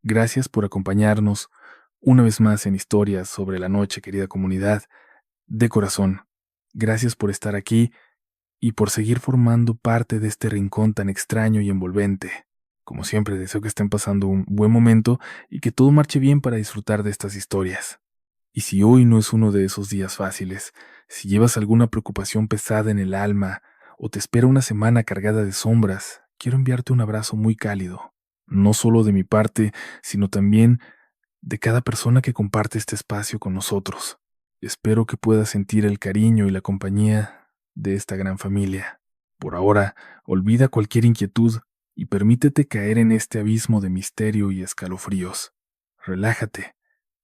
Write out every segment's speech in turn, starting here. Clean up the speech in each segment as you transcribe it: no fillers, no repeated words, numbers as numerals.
Gracias por acompañarnos una vez más en Historias sobre la Noche, querida comunidad. De corazón, gracias por estar aquí y por seguir formando parte de este rincón tan extraño y envolvente. Como siempre, deseo que estén pasando un buen momento y que todo marche bien para disfrutar de estas historias. Y si hoy no es uno de esos días fáciles, si llevas alguna preocupación pesada en el alma o te espera una semana cargada de sombras, quiero enviarte un abrazo muy cálido, no solo de mi parte, sino también de cada persona que comparte este espacio con nosotros. Espero que puedas sentir el cariño y la compañía de esta gran familia. Por ahora, olvida cualquier inquietud y permítete caer en este abismo de misterio y escalofríos. Relájate,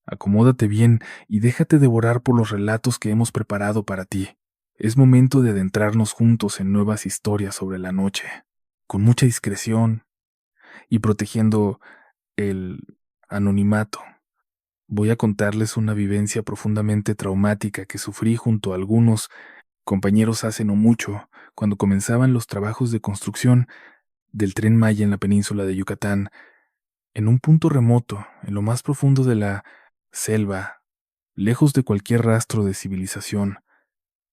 acomódate bien y déjate devorar por los relatos que hemos preparado para ti. Es momento de adentrarnos juntos en nuevas historias sobre la noche, con mucha discreción y protegiendo el anonimato. Voy a contarles una vivencia profundamente traumática que sufrí junto a algunos compañeros hace no mucho, cuando comenzaban los trabajos de construcción del Tren Maya en la península de Yucatán, en un punto remoto, en lo más profundo de la selva, lejos de cualquier rastro de civilización.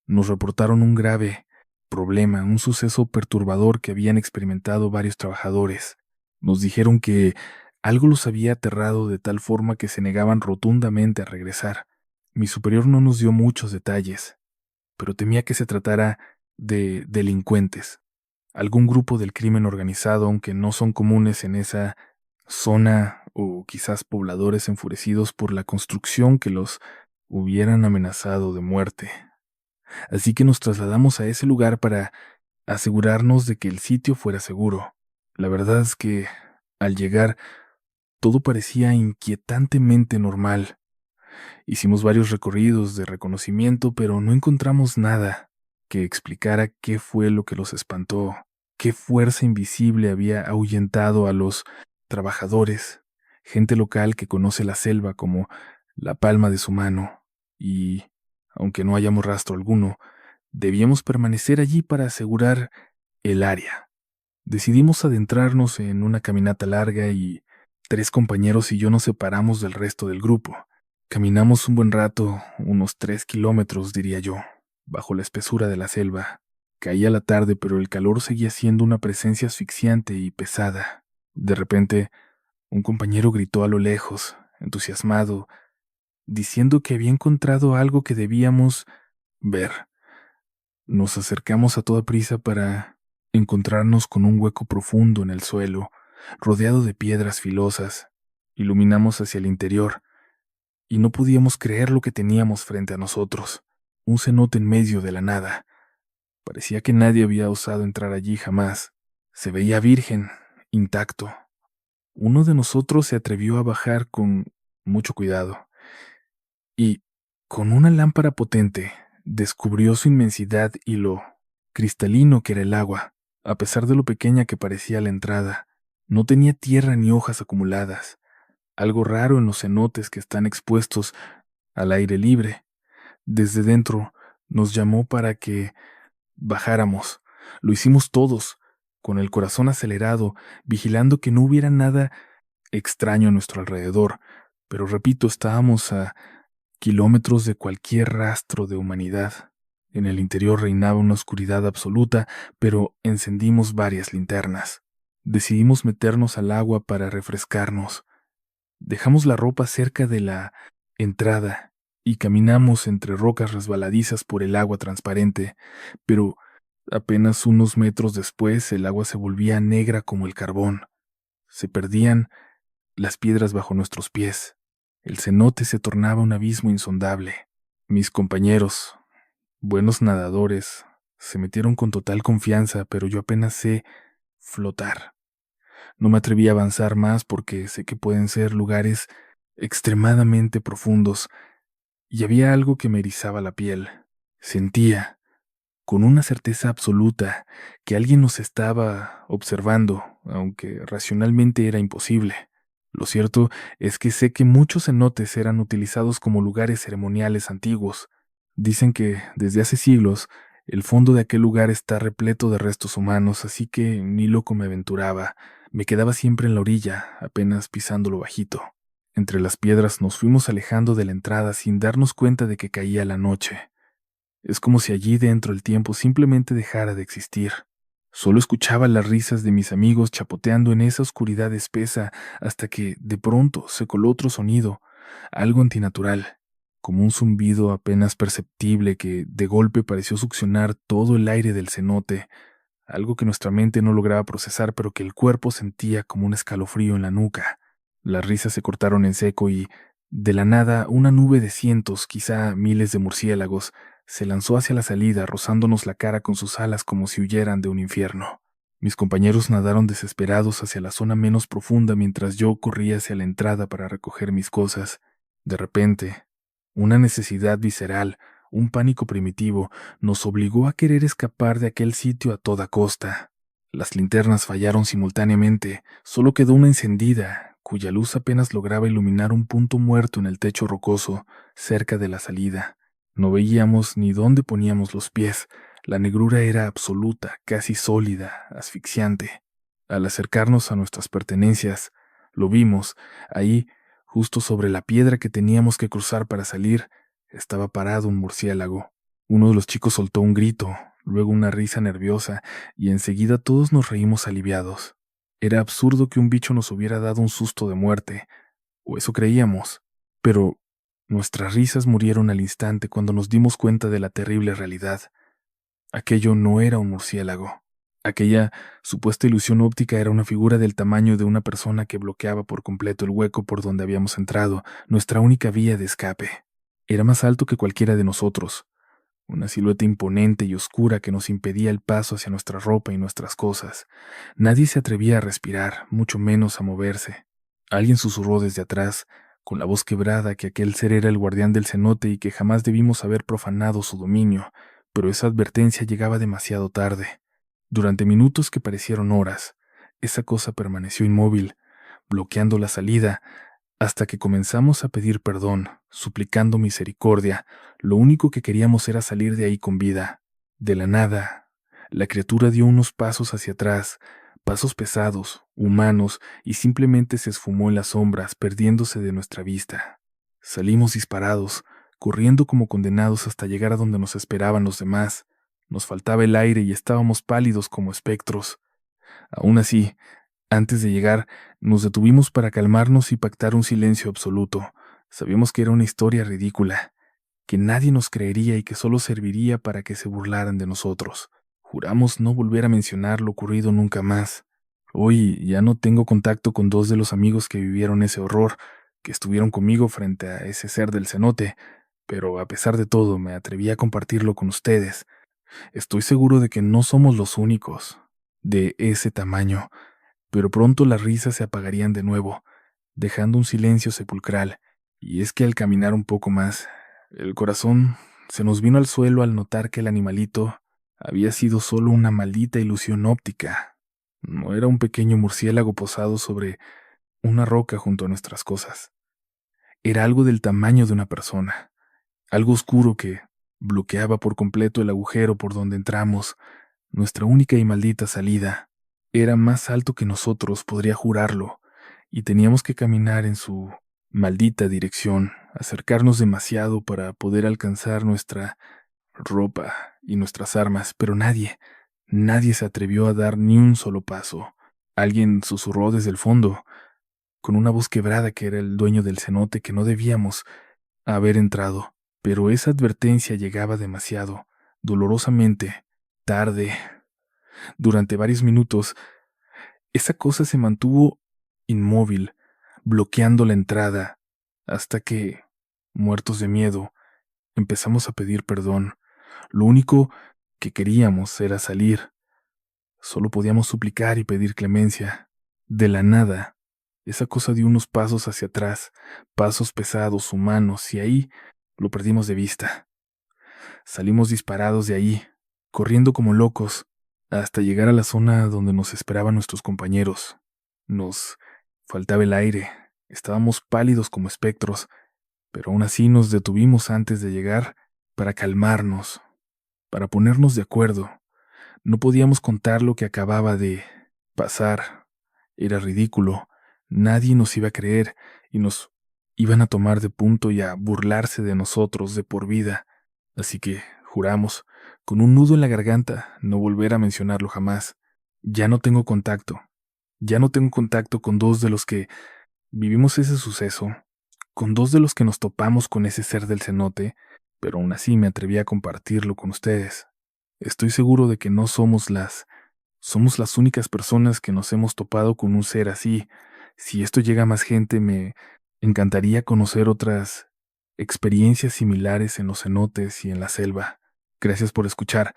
Nos reportaron un grave problema, un suceso perturbador que habían experimentado varios trabajadores. Nos dijeron que algo los había aterrado de tal forma que se negaban rotundamente a regresar. Mi superior no nos dio muchos detalles, pero temía que se tratara de delincuentes, algún grupo del crimen organizado, aunque no son comunes en esa zona, o quizás pobladores enfurecidos por la construcción que los hubieran amenazado de muerte. Así que nos trasladamos a ese lugar para asegurarnos de que el sitio fuera seguro. La verdad es que, al llegar, todo parecía inquietantemente normal. Hicimos varios recorridos de reconocimiento, pero no encontramos nada que explicara qué fue lo que los espantó, qué fuerza invisible había ahuyentado a los trabajadores, gente local que conoce la selva como la palma de su mano, y, aunque no hayamos rastro alguno, debíamos permanecer allí para asegurar el área. Decidimos adentrarnos en una caminata larga y 3 compañeros y yo nos separamos del resto del grupo. Caminamos un buen rato, unos 3 kilómetros, diría yo, bajo la espesura de la selva. Caía la tarde, pero el calor seguía siendo una presencia asfixiante y pesada. De repente, un compañero gritó a lo lejos, entusiasmado, diciendo que había encontrado algo que debíamos ver. Nos acercamos a toda prisa para encontrarnos con un hueco profundo en el suelo, rodeado de piedras filosas. Iluminamos hacia el interior, y no podíamos creer lo que teníamos frente a nosotros. Un cenote en medio de la nada. Parecía que nadie había osado entrar allí jamás. Se veía virgen, intacto. Uno de nosotros se atrevió a bajar con mucho cuidado, y, con una lámpara potente, descubrió su inmensidad y lo cristalino que era el agua. A pesar de lo pequeña que parecía la entrada, no tenía tierra ni hojas acumuladas, algo raro en los cenotes que están expuestos al aire libre. Desde dentro nos llamó para que bajáramos. Lo hicimos todos, con el corazón acelerado, vigilando que no hubiera nada extraño a nuestro alrededor. Pero repito, estábamos a kilómetros de cualquier rastro de humanidad. En el interior reinaba una oscuridad absoluta, pero encendimos varias linternas. Decidimos meternos al agua para refrescarnos. Dejamos la ropa cerca de la entrada y caminamos entre rocas resbaladizas por el agua transparente, pero apenas unos metros después el agua se volvía negra como el carbón. Se perdían las piedras bajo nuestros pies. El cenote se tornaba un abismo insondable. Mis compañeros, buenos nadadores, se metieron con total confianza, pero yo apenas sé flotar. No me atreví a avanzar más porque sé que pueden ser lugares extremadamente profundos, y había algo que me erizaba la piel. Sentía, con una certeza absoluta, que alguien nos estaba observando, aunque racionalmente era imposible. Lo cierto es que sé que muchos cenotes eran utilizados como lugares ceremoniales antiguos. Dicen que, desde hace siglos, el fondo de aquel lugar está repleto de restos humanos, así que ni loco me aventuraba. Me quedaba siempre en la orilla, apenas pisándolo bajito. Entre las piedras nos fuimos alejando de la entrada sin darnos cuenta de que caía la noche. Es como si allí dentro el tiempo simplemente dejara de existir. Solo escuchaba las risas de mis amigos chapoteando en esa oscuridad espesa hasta que, de pronto, se coló otro sonido, algo antinatural, como un zumbido apenas perceptible que de golpe pareció succionar todo el aire del cenote, algo que nuestra mente no lograba procesar pero que el cuerpo sentía como un escalofrío en la nuca. Las risas se cortaron en seco y, de la nada, una nube de cientos, quizá miles de murciélagos, se lanzó hacia la salida, rozándonos la cara con sus alas como si huyeran de un infierno. Mis compañeros nadaron desesperados hacia la zona menos profunda mientras yo corría hacia la entrada para recoger mis cosas. De repente, una necesidad visceral, un pánico primitivo, nos obligó a querer escapar de aquel sitio a toda costa. Las linternas fallaron simultáneamente, solo quedó una encendida, cuya luz apenas lograba iluminar un punto muerto en el techo rocoso, cerca de la salida. No veíamos ni dónde poníamos los pies. La negrura era absoluta, casi sólida, asfixiante. Al acercarnos a nuestras pertenencias, lo vimos. Ahí, justo sobre la piedra que teníamos que cruzar para salir, estaba parado un murciélago. Uno de los chicos soltó un grito, luego una risa nerviosa, y enseguida todos nos reímos aliviados. Era absurdo que un bicho nos hubiera dado un susto de muerte, o eso creíamos, pero nuestras risas murieron al instante cuando nos dimos cuenta de la terrible realidad. Aquello no era un murciélago. Aquella supuesta ilusión óptica era una figura del tamaño de una persona que bloqueaba por completo el hueco por donde habíamos entrado, nuestra única vía de escape. Era más alto que cualquiera de nosotros, una silueta imponente y oscura que nos impedía el paso hacia nuestra ropa y nuestras cosas. Nadie se atrevía a respirar, mucho menos a moverse. Alguien susurró desde atrás, con la voz quebrada, que aquel ser era el guardián del cenote y que jamás debimos haber profanado su dominio, pero esa advertencia llegaba demasiado tarde. Durante minutos que parecieron horas, esa cosa permaneció inmóvil, bloqueando la salida, hasta que comenzamos a pedir perdón, suplicando misericordia. Lo único que queríamos era salir de ahí con vida. De la nada, la criatura dio unos pasos hacia atrás, pasos pesados, humanos, y simplemente se esfumó en las sombras, perdiéndose de nuestra vista. Salimos disparados, corriendo como condenados hasta llegar a donde nos esperaban los demás. Nos faltaba el aire y estábamos pálidos como espectros. Aún así, antes de llegar, nos detuvimos para calmarnos y pactar un silencio absoluto. Sabíamos que era una historia ridícula, que nadie nos creería y que solo serviría para que se burlaran de nosotros. Juramos no volver a mencionar lo ocurrido nunca más. Hoy ya no tengo contacto con dos de los amigos que vivieron ese horror, que estuvieron conmigo frente a ese ser del cenote, pero a pesar de todo me atreví a compartirlo con ustedes. Estoy seguro de que no somos los únicos de ese tamaño, pero pronto las risas se apagarían de nuevo, dejando un silencio sepulcral, y es que al caminar un poco más, el corazón se nos vino al suelo al notar que el animalito había sido solo una maldita ilusión óptica. No era un pequeño murciélago posado sobre una roca junto a nuestras cosas. Era algo del tamaño de una persona, algo oscuro que bloqueaba por completo el agujero por donde entramos, nuestra única y maldita salida. Era más alto que nosotros, podría jurarlo, y teníamos que caminar en su maldita dirección, acercarnos demasiado para poder alcanzar nuestra ropa y nuestras armas, pero nadie se atrevió a dar ni un solo paso. Alguien susurró desde el fondo, con una voz quebrada, que era el dueño del cenote, que no debíamos haber entrado, pero esa advertencia llegaba demasiado, dolorosamente, tarde. Durante varios minutos, esa cosa se mantuvo inmóvil, bloqueando la entrada, hasta que, muertos de miedo, empezamos a pedir perdón. Lo único que queríamos era salir. Solo podíamos suplicar y pedir clemencia. De la nada, esa cosa dio unos pasos hacia atrás, pasos pesados, humanos, y ahí lo perdimos de vista. Salimos disparados de ahí, corriendo como locos, hasta llegar a la zona donde nos esperaban nuestros compañeros. Nos faltaba el aire, estábamos pálidos como espectros, pero aún así nos detuvimos antes de llegar para calmarnos, para ponernos de acuerdo. No podíamos contar lo que acababa de pasar. Era ridículo. Nadie nos iba a creer y nos iban a tomar de punto y a burlarse de nosotros de por vida. Así que juramos, con un nudo en la garganta, no volver a mencionarlo jamás. Ya no tengo contacto. Ya no tengo contacto con dos de los que vivimos ese suceso, con dos de los que nos topamos con ese ser del cenote, pero aún así me atreví a compartirlo con ustedes. Estoy seguro de que no somos las únicas personas que nos hemos topado con un ser así. Si esto llega a más gente, me encantaría conocer otras experiencias similares en los cenotes y en la selva. Gracias por escuchar.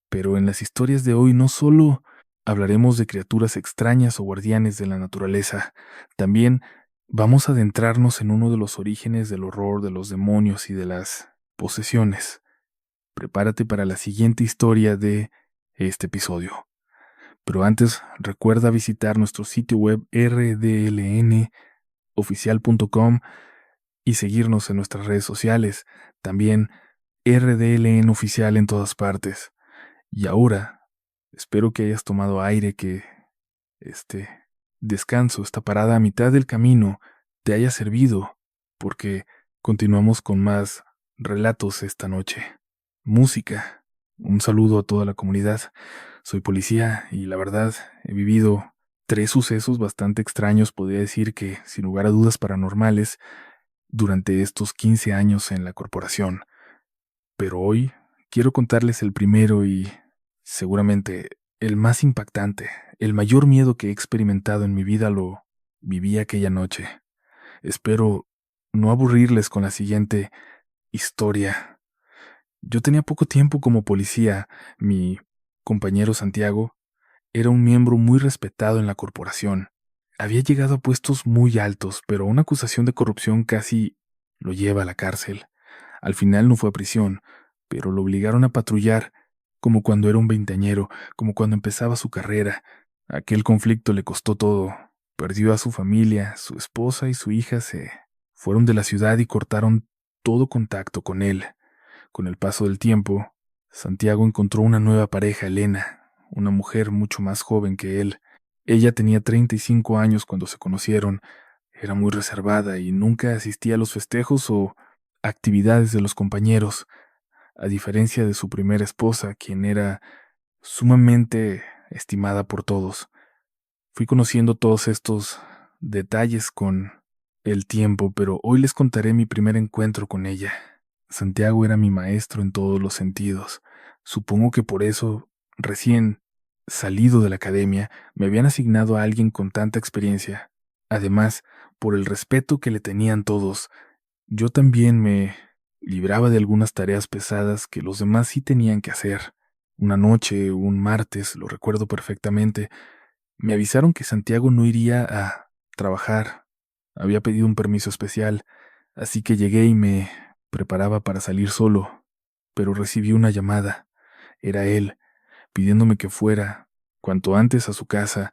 Pero en las historias de hoy no solo hablaremos de criaturas extrañas o guardianes de la naturaleza, también vamos a adentrarnos en uno de los orígenes del horror de los demonios y de las posesiones. Prepárate para la siguiente historia de este episodio. Pero antes, recuerda visitar nuestro sitio web rdlnoficial.com y seguirnos en nuestras redes sociales, también RDLN Oficial en todas partes. Y ahora, espero que hayas tomado aire, que este descanso, esta parada a mitad del camino, te haya servido, porque continuamos con más relatos esta noche. Música. Un saludo a toda la comunidad. Soy policía y la verdad he vivido 3 sucesos bastante extraños, podría decir que sin lugar a dudas paranormales, durante estos 15 años en la corporación. Pero hoy quiero contarles el primero y seguramente el más impactante. El mayor miedo que he experimentado en mi vida lo viví aquella noche. Espero no aburrirles con la siguiente historia. Yo tenía poco tiempo como policía. Mi compañero Santiago era un miembro muy respetado en la corporación. Había llegado a puestos muy altos, pero una acusación de corrupción casi lo lleva a la cárcel. Al final no fue a prisión, pero lo obligaron a patrullar, como cuando era un veinteañero, como cuando empezaba su carrera. Aquel conflicto le costó todo. Perdió a su familia, su esposa y su hija se fueron de la ciudad y cortaron todo contacto con él. Con el paso del tiempo, Santiago encontró una nueva pareja, Elena, una mujer mucho más joven que él. Ella tenía 35 años cuando se conocieron. Era muy reservada y nunca asistía a los festejos o actividades de los compañeros, a diferencia de su primera esposa, quien era sumamente estimada por todos. Fui conociendo todos estos detalles con el tiempo, pero hoy les contaré mi primer encuentro con ella. Santiago era mi maestro en todos los sentidos. Supongo que por eso, recién salido de la academia, me habían asignado a alguien con tanta experiencia. Además, por el respeto que le tenían todos, yo también me libraba de algunas tareas pesadas que los demás sí tenían que hacer. Una noche, un martes, lo recuerdo perfectamente, me avisaron que Santiago no iría a trabajar. Había pedido un permiso especial, así que llegué y me preparaba para salir solo, pero recibí una llamada. Era él, pidiéndome que fuera, cuanto antes a su casa.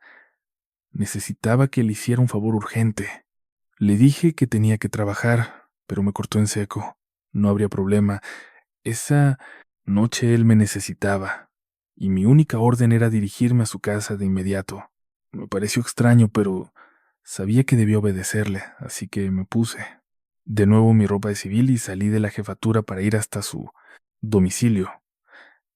Necesitaba que le hiciera un favor urgente. Le dije que tenía que trabajar, pero me cortó en seco. No habría problema. Esa noche él me necesitaba, y mi única orden era dirigirme a su casa de inmediato. Me pareció extraño, pero sabía que debía obedecerle, así que me puse de nuevo mi ropa de civil y salí de la jefatura para ir hasta su domicilio.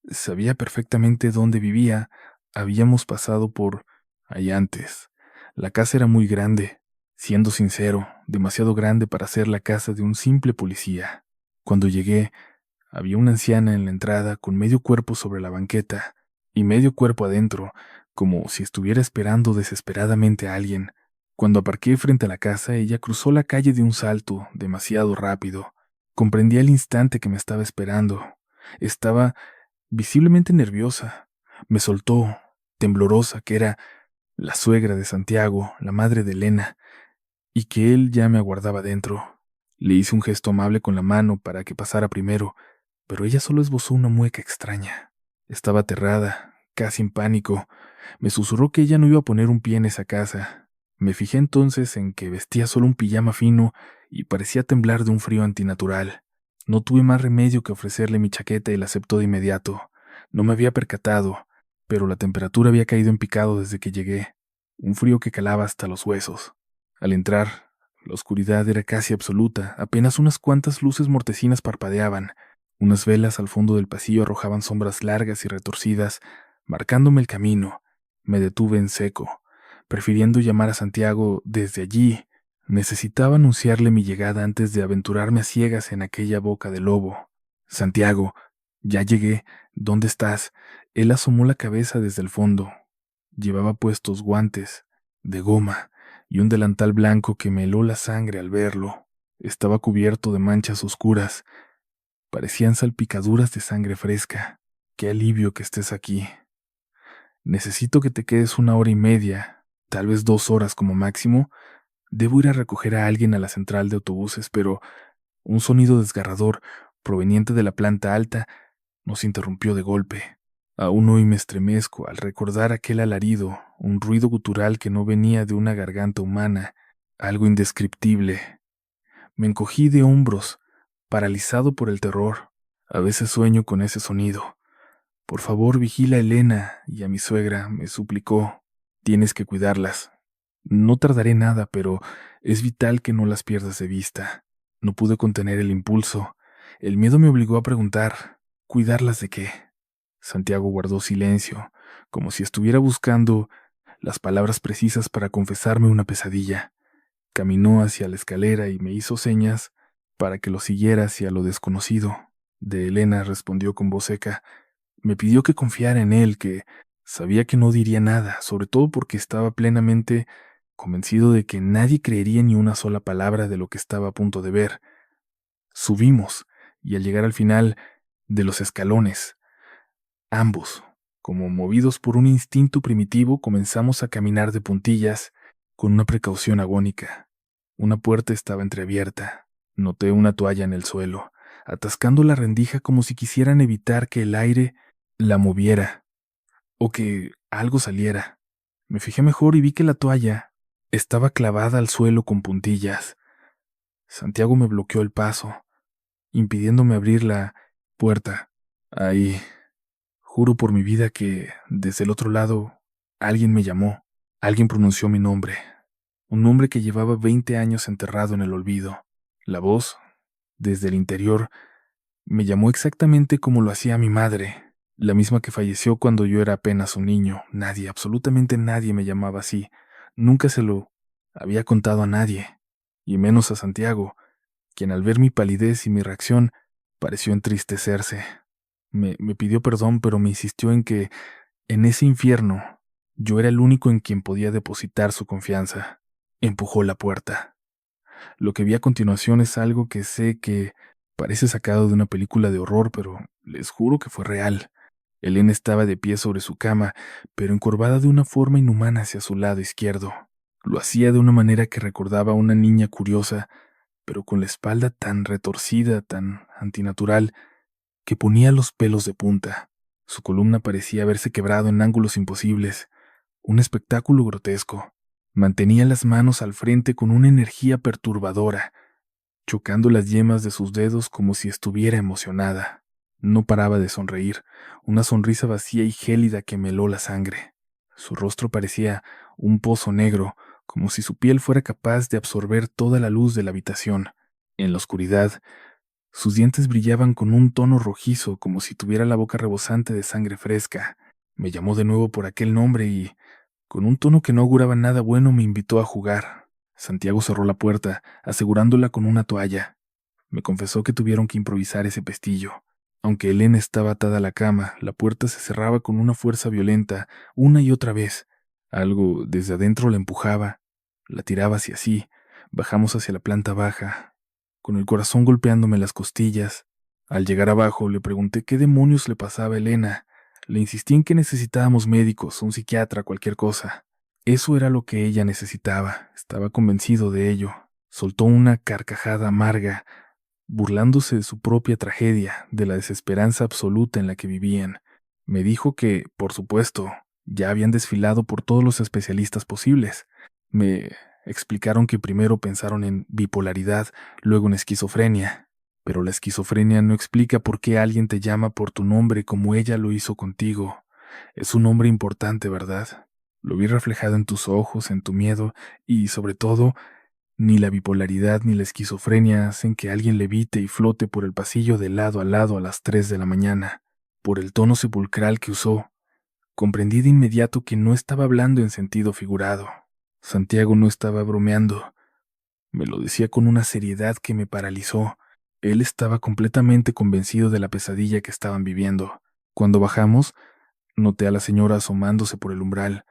Sabía perfectamente dónde vivía. Habíamos pasado por ahí antes. La casa era muy grande, siendo sincero, demasiado grande para ser la casa de un simple policía. Cuando llegué, había una anciana en la entrada con medio cuerpo sobre la banqueta y medio cuerpo adentro, como si estuviera esperando desesperadamente a alguien. Cuando aparqué frente a la casa, ella cruzó la calle de un salto, demasiado rápido. Comprendí al instante que me estaba esperando. Estaba visiblemente nerviosa. Me soltó, temblorosa, que era la suegra de Santiago, la madre de Elena, y que él ya me aguardaba dentro. Le hice un gesto amable con la mano para que pasara primero, pero ella solo esbozó una mueca extraña. Estaba aterrada, casi en pánico. Me susurró que ella no iba a poner un pie en esa casa. Me fijé entonces en que vestía solo un pijama fino y parecía temblar de un frío antinatural. No tuve más remedio que ofrecerle mi chaqueta y la aceptó de inmediato. No me había percatado, pero la temperatura había caído en picado desde que llegué. un frío que calaba hasta los huesos. Al entrar, la oscuridad era casi absoluta, apenas unas cuantas luces mortecinas parpadeaban. Unas velas al fondo del pasillo arrojaban sombras largas y retorcidas, marcándome el camino. Me detuve en seco, prefiriendo llamar a Santiago desde allí. Necesitaba anunciarle mi llegada antes de aventurarme a ciegas en aquella boca de lobo. Santiago, ya llegué. ¿Dónde estás? Él asomó la cabeza desde el fondo. Llevaba puestos guantes de goma y un delantal blanco que me heló la sangre al verlo. Estaba cubierto de manchas oscuras. Parecían salpicaduras de sangre fresca. Qué alivio que estés aquí. Necesito que te quedes 1 hora y media, tal vez 2 horas como máximo. Debo ir a recoger a alguien a la central de autobuses, pero un sonido desgarrador, proveniente de la planta alta, nos interrumpió de golpe. Aún hoy me estremezco al recordar aquel alarido, un ruido gutural que no venía de una garganta humana, algo indescriptible. Me encogí de hombros, paralizado por el terror. A veces sueño con ese sonido. Por favor, vigila a Elena y a mi suegra, me suplicó. Tienes que cuidarlas. No tardaré nada, pero es vital que no las pierdas de vista. No pude contener el impulso. El miedo me obligó a preguntar, ¿cuidarlas de qué? Santiago guardó silencio, como si estuviera buscando las palabras precisas para confesarme una pesadilla. Caminó hacia la escalera y me hizo señas para que lo siguiera hacia lo desconocido. De Elena respondió con voz seca. Me pidió que confiara en él, que sabía que no diría nada, sobre todo porque estaba plenamente convencido de que nadie creería ni una sola palabra de lo que estaba a punto de ver. Subimos, y al llegar al final de los escalones, ambos, como movidos por un instinto primitivo, comenzamos a caminar de puntillas con una precaución agónica. Una puerta estaba entreabierta. Noté una toalla en el suelo, atascando la rendija como si quisieran evitar que el aire la moviera o que algo saliera. Me fijé mejor y vi que la toalla estaba clavada al suelo con puntillas. Santiago me bloqueó el paso, impidiéndome abrir la puerta. Ahí, juro por mi vida que, desde el otro lado, alguien me llamó. Alguien pronunció mi nombre. Un nombre que llevaba 20 años enterrado en el olvido. La voz, desde el interior, me llamó exactamente como lo hacía mi madre, la misma que falleció cuando yo era apenas un niño. Nadie, absolutamente nadie me llamaba así. Nunca se lo había contado a nadie, y menos a Santiago, quien al ver mi palidez y mi reacción pareció entristecerse. Me pidió perdón, pero me insistió en que, en ese infierno, yo era el único en quien podía depositar su confianza. Empujó la puerta. Lo que vi a continuación es algo que sé que parece sacado de una película de horror, pero les juro que fue real. Elena estaba de pie sobre su cama, pero encorvada de una forma inhumana hacia su lado izquierdo. Lo hacía de una manera que recordaba a una niña curiosa, pero con la espalda tan retorcida, tan antinatural, que ponía los pelos de punta. Su columna parecía haberse quebrado en ángulos imposibles, un espectáculo grotesco. Mantenía las manos al frente con una energía perturbadora, chocando las yemas de sus dedos como si estuviera emocionada. No paraba de sonreír, una sonrisa vacía y gélida que me heló la sangre. Su rostro parecía un pozo negro, como si su piel fuera capaz de absorber toda la luz de la habitación. En la oscuridad, sus dientes brillaban con un tono rojizo, como si tuviera la boca rebosante de sangre fresca. Me llamó de nuevo por aquel nombre y, con un tono que no auguraba nada bueno, me invitó a jugar. Santiago cerró la puerta, asegurándola con una toalla. Me confesó que tuvieron que improvisar ese pestillo. Aunque Elena estaba atada a la cama, la puerta se cerraba con una fuerza violenta, una y otra vez. Algo desde adentro la empujaba, la tiraba hacia sí. Bajamos hacia la planta baja, con el corazón golpeándome las costillas. Al llegar abajo, le pregunté qué demonios le pasaba a Elena. Le insistí en que necesitábamos médicos, un psiquiatra, cualquier cosa. Eso era lo que ella necesitaba, estaba convencido de ello. Soltó una carcajada amarga, burlándose de su propia tragedia, de la desesperanza absoluta en la que vivían. Me dijo que, por supuesto, ya habían desfilado por todos los especialistas posibles. Me explicaron que primero pensaron en bipolaridad, luego en esquizofrenia. Pero la esquizofrenia no explica por qué alguien te llama por tu nombre como ella lo hizo contigo. Es un nombre importante, ¿verdad? Lo vi reflejado en tus ojos, en tu miedo y, sobre todo, ni la bipolaridad ni la esquizofrenia hacen que alguien levite y flote por el pasillo de lado a lado a las 3 de la mañana. Por el tono sepulcral que usó, comprendí de inmediato que no estaba hablando en sentido figurado. Santiago no estaba bromeando. Me lo decía con una seriedad que me paralizó. Él estaba completamente convencido de la pesadilla que estaban viviendo. Cuando bajamos, noté a la señora asomándose por el umbral.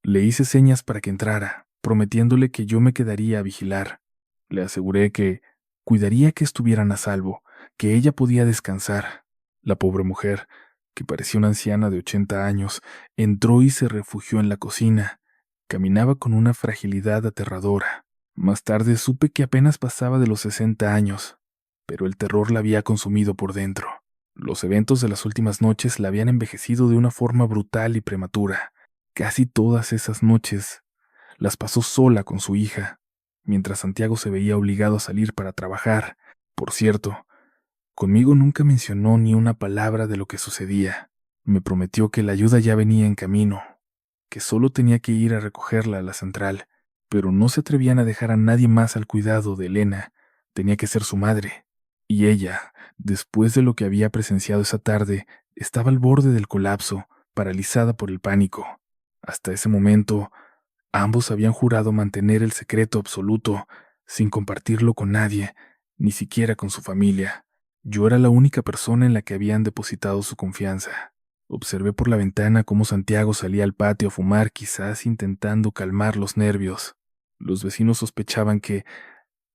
Le hice señas para que entrara, prometiéndole que yo me quedaría a vigilar. Le aseguré que cuidaría que estuvieran a salvo, que ella podía descansar. La pobre mujer, que parecía una anciana de 80 años, entró y se refugió en la cocina. Caminaba con una fragilidad aterradora. Más tarde supe que apenas pasaba de los 60 años, pero el terror la había consumido por dentro. Los eventos de las últimas noches la habían envejecido de una forma brutal y prematura. Casi todas esas noches las pasó sola con su hija, mientras Santiago se veía obligado a salir para trabajar. Por cierto, conmigo nunca mencionó ni una palabra de lo que sucedía. Me prometió que la ayuda ya venía en camino, que solo tenía que ir a recogerla a la central, pero no se atrevían a dejar a nadie más al cuidado de Elena. Tenía que ser su madre. Y ella, después de lo que había presenciado esa tarde, estaba al borde del colapso, paralizada por el pánico. Hasta ese momento, ambos habían jurado mantener el secreto absoluto, sin compartirlo con nadie, ni siquiera con su familia. Yo era la única persona en la que habían depositado su confianza. Observé por la ventana cómo Santiago salía al patio a fumar, quizás intentando calmar los nervios. Los vecinos sospechaban que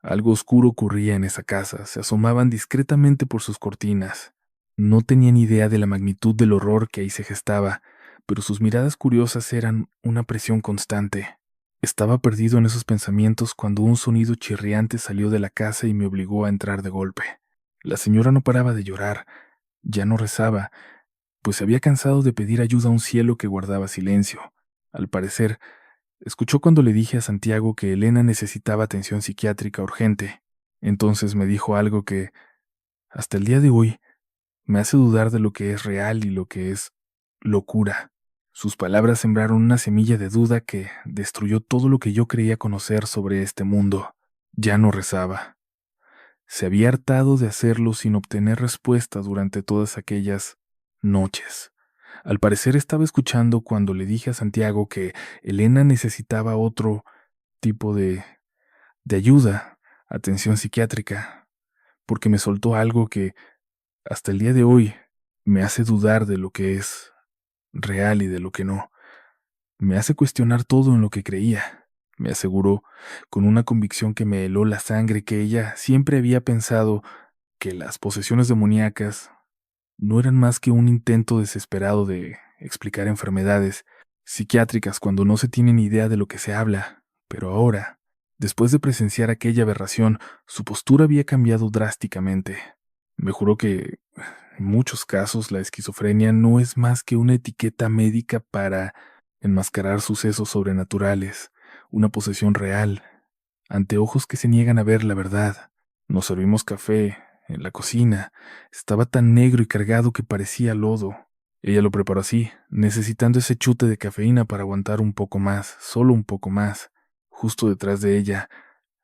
algo oscuro ocurría en esa casa, se asomaban discretamente por sus cortinas. No tenían idea de la magnitud del horror que ahí se gestaba, pero sus miradas curiosas eran una presión constante. Estaba perdido en esos pensamientos cuando un sonido chirriante salió de la casa y me obligó a entrar de golpe. La señora no paraba de llorar, ya no rezaba, pues se había cansado de pedir ayuda a un cielo que guardaba silencio. Al parecer, escuchó cuando le dije a Santiago que Elena necesitaba atención psiquiátrica urgente. Entonces me dijo algo que, hasta el día de hoy, me hace dudar de lo que es real y lo que es locura. Sus palabras sembraron una semilla de duda que destruyó todo lo que yo creía conocer sobre este mundo. Ya no rezaba. Se había hartado de hacerlo sin obtener respuesta durante todas aquellas noches. Al parecer estaba escuchando cuando le dije a Santiago que Elena necesitaba otro tipo de ayuda, atención psiquiátrica, porque me soltó algo que, hasta el día de hoy, me hace dudar de lo que es real y de lo que no. Me hace cuestionar todo en lo que creía. Me aseguró, con una convicción que me heló la sangre, que ella siempre había pensado que las posesiones demoníacas no eran más que un intento desesperado de explicar enfermedades psiquiátricas cuando no se tiene ni idea de lo que se habla. Pero ahora, después de presenciar aquella aberración, su postura había cambiado drásticamente. Me juró que, en muchos casos, la esquizofrenia no es más que una etiqueta médica para enmascarar sucesos sobrenaturales, una posesión real, ante ojos que se niegan a ver la verdad. Nos servimos café en la cocina. Estaba tan negro y cargado que parecía lodo. Ella lo preparó así, necesitando ese chute de cafeína para aguantar un poco más, solo un poco más. Justo detrás de ella,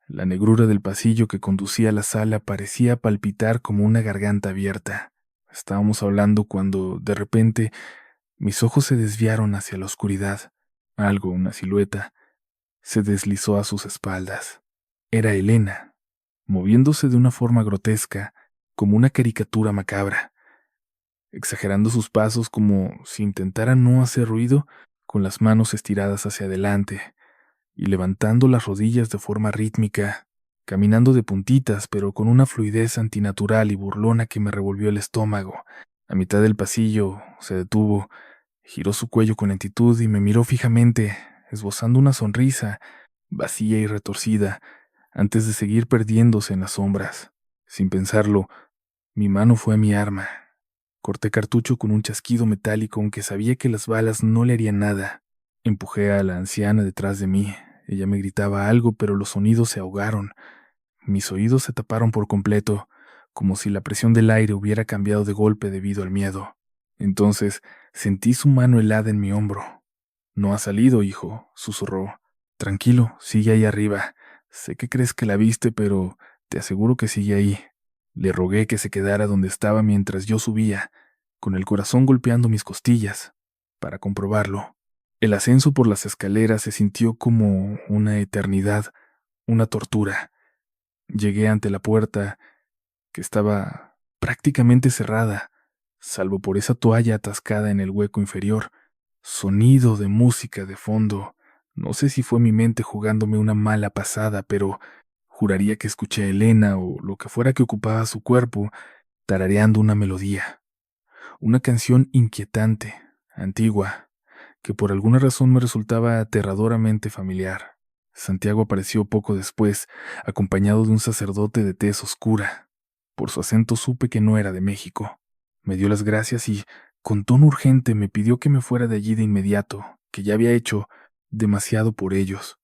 la negrura del pasillo que conducía a la sala parecía palpitar como una garganta abierta. Estábamos hablando cuando, de repente, mis ojos se desviaron hacia la oscuridad. Algo, una silueta, se deslizó a sus espaldas. Era Elena, moviéndose de una forma grotesca, como una caricatura macabra, exagerando sus pasos como si intentara no hacer ruido, con las manos estiradas hacia adelante, y levantando las rodillas de forma rítmica, caminando de puntitas, pero con una fluidez antinatural y burlona que me revolvió el estómago. A mitad del pasillo se detuvo, giró su cuello con lentitud y me miró fijamente, esbozando una sonrisa, vacía y retorcida, antes de seguir perdiéndose en las sombras. Sin pensarlo, mi mano fue a mi arma. Corté cartucho con un chasquido metálico, aunque sabía que las balas no le harían nada. Empujé a la anciana detrás de mí. Ella me gritaba algo, pero los sonidos se ahogaron. Mis oídos se taparon por completo, como si la presión del aire hubiera cambiado de golpe debido al miedo. Entonces sentí su mano helada en mi hombro. No ha salido, hijo, susurró. Tranquilo, sigue ahí arriba. Sé que crees que la viste, pero te aseguro que sigue ahí. Le rogué que se quedara donde estaba mientras yo subía, con el corazón golpeando mis costillas, para comprobarlo. El ascenso por las escaleras se sintió como una eternidad, una tortura. Llegué ante la puerta, que estaba prácticamente cerrada, salvo por esa toalla atascada en el hueco inferior. Sonido de música de fondo. No sé si fue mi mente jugándome una mala pasada, pero juraría que escuché a Elena o lo que fuera que ocupaba su cuerpo tarareando una melodía. Una canción inquietante, antigua, que por alguna razón me resultaba aterradoramente familiar. Santiago apareció poco después, acompañado de un sacerdote de tez oscura. Por su acento supe que no era de México. Me dio las gracias y, con tono urgente, me pidió que me fuera de allí de inmediato, que ya había hecho demasiado por ellos.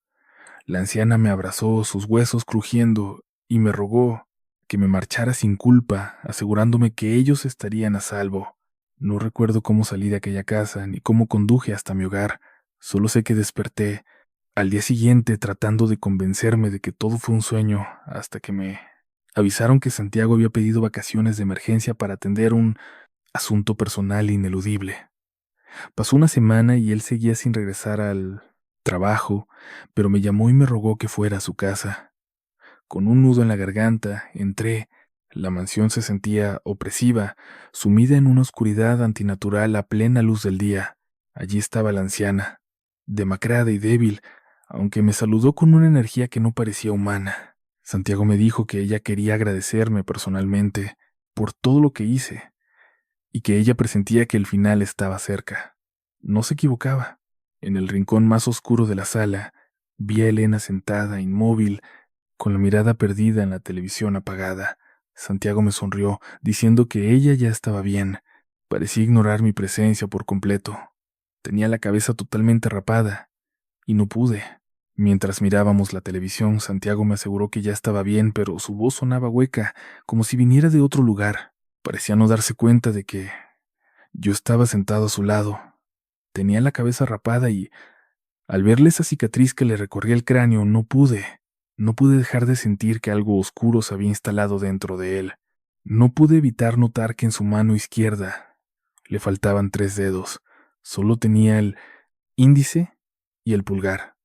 La anciana me abrazó, sus huesos crujiendo, y me rogó que me marchara sin culpa, asegurándome que ellos estarían a salvo. No recuerdo cómo salí de aquella casa, ni cómo conduje hasta mi hogar. Solo sé que desperté al día siguiente tratando de convencerme de que todo fue un sueño, hasta que me avisaron que Santiago había pedido vacaciones de emergencia para atender un asunto personal ineludible. Pasó una semana y él seguía sin regresar al trabajo, pero me llamó y me rogó que fuera a su casa. Con un nudo en la garganta, entré. La mansión se sentía opresiva, sumida en una oscuridad antinatural a plena luz del día. Allí estaba la anciana, demacrada y débil, aunque me saludó con una energía que no parecía humana. Santiago me dijo que ella quería agradecerme personalmente por todo lo que hice, y que ella presentía que el final estaba cerca. No se equivocaba. En el rincón más oscuro de la sala, vi a Elena sentada, inmóvil, con la mirada perdida en la televisión apagada. Santiago me sonrió, diciendo que ella ya estaba bien. Parecía ignorar mi presencia por completo. Tenía la cabeza totalmente rapada, y no pude. Mientras mirábamos la televisión, Santiago me aseguró que ya estaba bien, pero su voz sonaba hueca, como si viniera de otro lugar. Parecía no darse cuenta de que yo estaba sentado a su lado. Tenía la cabeza rapada y, al verle esa cicatriz que le recorría el cráneo, no pude dejar de sentir que algo oscuro se había instalado dentro de él. No pude evitar notar que en su mano izquierda le faltaban 3 dedos. Solo tenía el índice y el pulgar.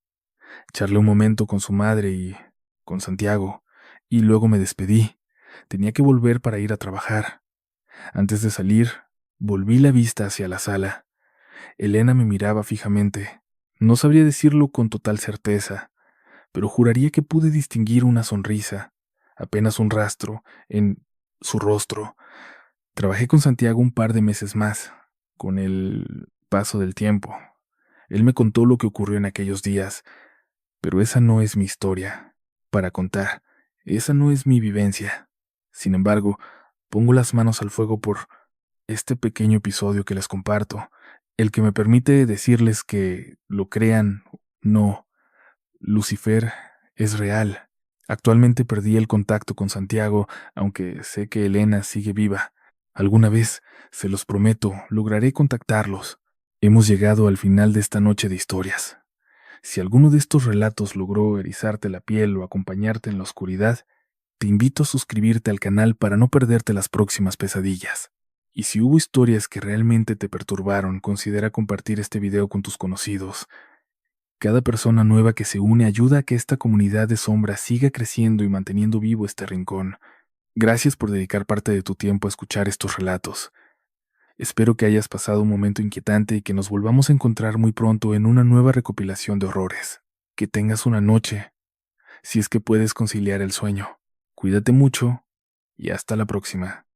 Charlé un momento con su madre y con Santiago, y luego me despedí. Tenía que volver para ir a trabajar. Antes de salir, volví la vista hacia la sala. Elena me miraba fijamente. No sabría decirlo con total certeza, pero juraría que pude distinguir una sonrisa, apenas un rastro, en su rostro. Trabajé con Santiago un par de meses más, con el paso del tiempo. Él me contó lo que ocurrió en aquellos días, pero esa no es mi historia para contar, esa no es mi vivencia. Sin embargo, pongo las manos al fuego por este pequeño episodio que les comparto, el que me permite decirles que, lo crean, no, Lucifer es real. Actualmente perdí el contacto con Santiago, aunque sé que Elena sigue viva. Alguna vez, se los prometo, lograré contactarlos. Hemos llegado al final de esta noche de historias. Si alguno de estos relatos logró erizarte la piel o acompañarte en la oscuridad, te invito a suscribirte al canal para no perderte las próximas pesadillas. Y si hubo historias que realmente te perturbaron, considera compartir este video con tus conocidos. Cada persona nueva que se une ayuda a que esta comunidad de sombras siga creciendo y manteniendo vivo este rincón. Gracias por dedicar parte de tu tiempo a escuchar estos relatos. Espero que hayas pasado un momento inquietante y que nos volvamos a encontrar muy pronto en una nueva recopilación de horrores. Que tengas una noche, si es que puedes conciliar el sueño. Cuídate mucho y hasta la próxima.